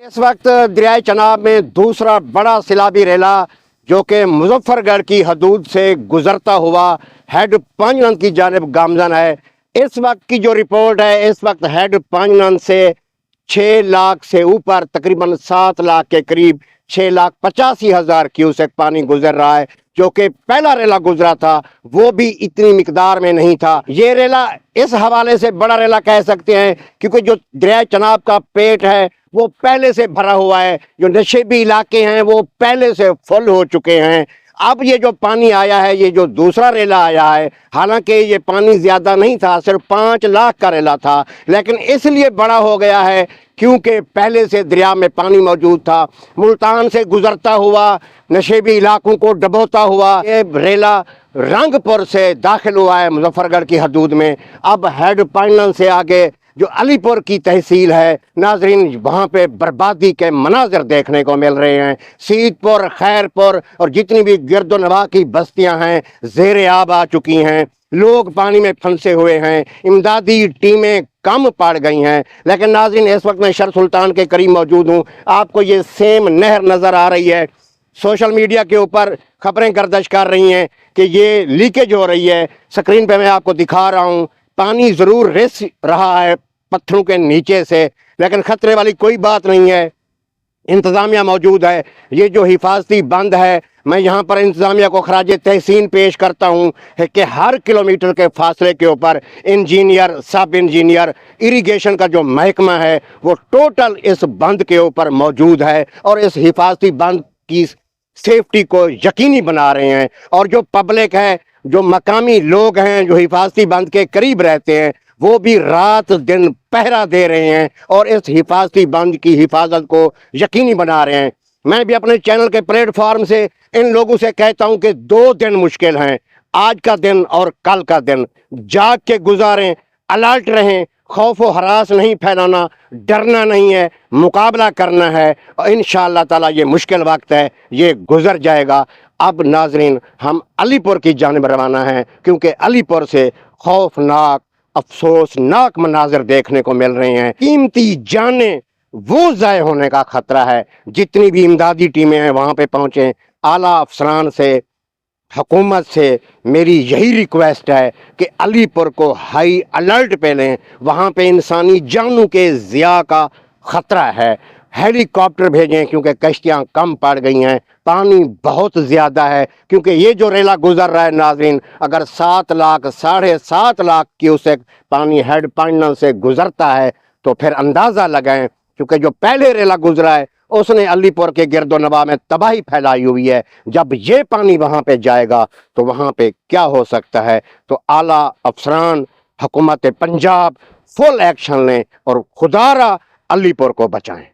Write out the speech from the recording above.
इस वक्त दरियाए चनाब में दूसरा बड़ा सैलाबी रेला जो कि मुजफ्फरगढ़ की हदूद से गुजरता हुआ हेड पांजनंद की जानिब गामजन है। इस वक्त की जो रिपोर्ट है, इस वक्त हेड पांजनंद से 6 लाख से ऊपर तकरीबन 7 लाख के करीब 6,85,000 क्यूसेक पानी गुजर रहा है, जो कि पहला रेला गुजरा था वो भी इतनी मिकदार में नहीं था। ये रेला इस हवाले से बड़ा रेला कह सकते हैं क्योंकि जो दरिया चनाब का पेट है वो पहले से भरा हुआ है, जो नशेबी इलाके हैं वो पहले से फुल हो चुके हैं। अब ये जो पानी आया है, ये जो दूसरा रेला आया है, हालांकि ये पानी ज़्यादा नहीं था, सिर्फ 5 लाख का रेला था, लेकिन इसलिए बड़ा हो गया है क्योंकि पहले से दरिया में पानी मौजूद था। मुल्तान से गुजरता हुआ, नशेबी इलाकों को डबोता हुआ ये रेला रंगपुर से दाखिल हुआ है मुजफ्फरगढ़ की हदूद में। अब हेड पांजनंद से आगे जो अलीपुर की तहसील है, नाजरीन वहाँ पे बर्बादी के मनाजिर देखने को मिल रहे हैं। सीदपुर, खैरपुर और जितनी भी गिरदोनवा की बस्तियाँ हैं ज़ेर आब आ चुकी हैं, लोग पानी में फंसे हुए हैं, इमदादी टीमें कम पड़ गई हैं। लेकिन नाजरीन इस वक्त मैं शर सुल्तान के करीब मौजूद हूँ। आपको ये सेम नहर नज़र आ रही है। सोशल मीडिया के ऊपर खबरें गर्दिश कर रही हैं कि ये लीकेज हो रही है। स्क्रीन पे मैं आपको दिखा रहा हूँ, पानी ज़रूर रिस रहा है पत्थरों के नीचे से, लेकिन ख़तरे वाली कोई बात नहीं है। इंतज़ामिया मौजूद है। ये जो हिफाजती बंद है, मैं यहाँ पर इंतज़ामिया को खराज तहसीन पेश करता हूँ कि हर किलोमीटर के फासले के ऊपर इंजीनियर, सब इंजीनियर, इरिगेशन का जो महकमा है वो टोटल इस बंद के ऊपर मौजूद है और इस हिफाजती बंद की सेफ्टी को यकीनी बना रहे हैं। और जो पब्लिक है, जो मकामी लोग हैं जो हिफाजती बंद के करीब रहते हैं, वो भी रात दिन पहरा दे रहे हैं और इस हिफाजती बंद की हिफाजत को यकीनी बना रहे हैं। मैं भी अपने चैनल के प्लेटफॉर्म से इन लोगों से कहता हूं कि 2 दिन मुश्किल हैं, आज का दिन और कल का दिन। जाग के गुजारें, अलर्ट रहें, खौफ व हरास नहीं फैलाना, डरना नहीं है, मुकाबला करना है और इंशाअल्लाह ताला ये मुश्किल वक्त है, ये गुजर जाएगा। अब नाजरीन हम अलीपुर की जानिब रवाना हैं क्योंकि अलीपुर से खौफनाक, अफसोसनाक मनाजिर देखने को मिल रहे हैं। कीमती जानें वो ज़ाय होने का ख़तरा है। जितनी भी इमदादी टीमें हैं वहाँ पे पहुँचें। आला अफसरान से, हुकूमत से मेरी यही रिक्वेस्ट है कि अलीपुर को हाई अलर्ट पे लें। वहाँ पे इंसानी जानों के ज़िया का ख़तरा है। हेलीकॉप्टर भेजें क्योंकि कश्तियाँ कम पड़ गई हैं, पानी बहुत ज़्यादा है। क्योंकि ये जो रेला गुजर रहा है नाजरीन, अगर 7 लाख, 7.5 लाख क्यूसेक पानी हेड पांजनंद से गुजरता है तो फिर अंदाज़ा लगाएं, क्योंकि जो पहले रेला गुजरा है उसने अलीपुर के गिरदोनवा में तबाही फैलाई हुई है। जब ये पानी वहाँ पे जाएगा तो वहाँ पे क्या हो सकता है। तो आला अफसरान, हुकूमत पंजाब फुल एक्शन लें और खुदारा अलीपुर को बचाएं।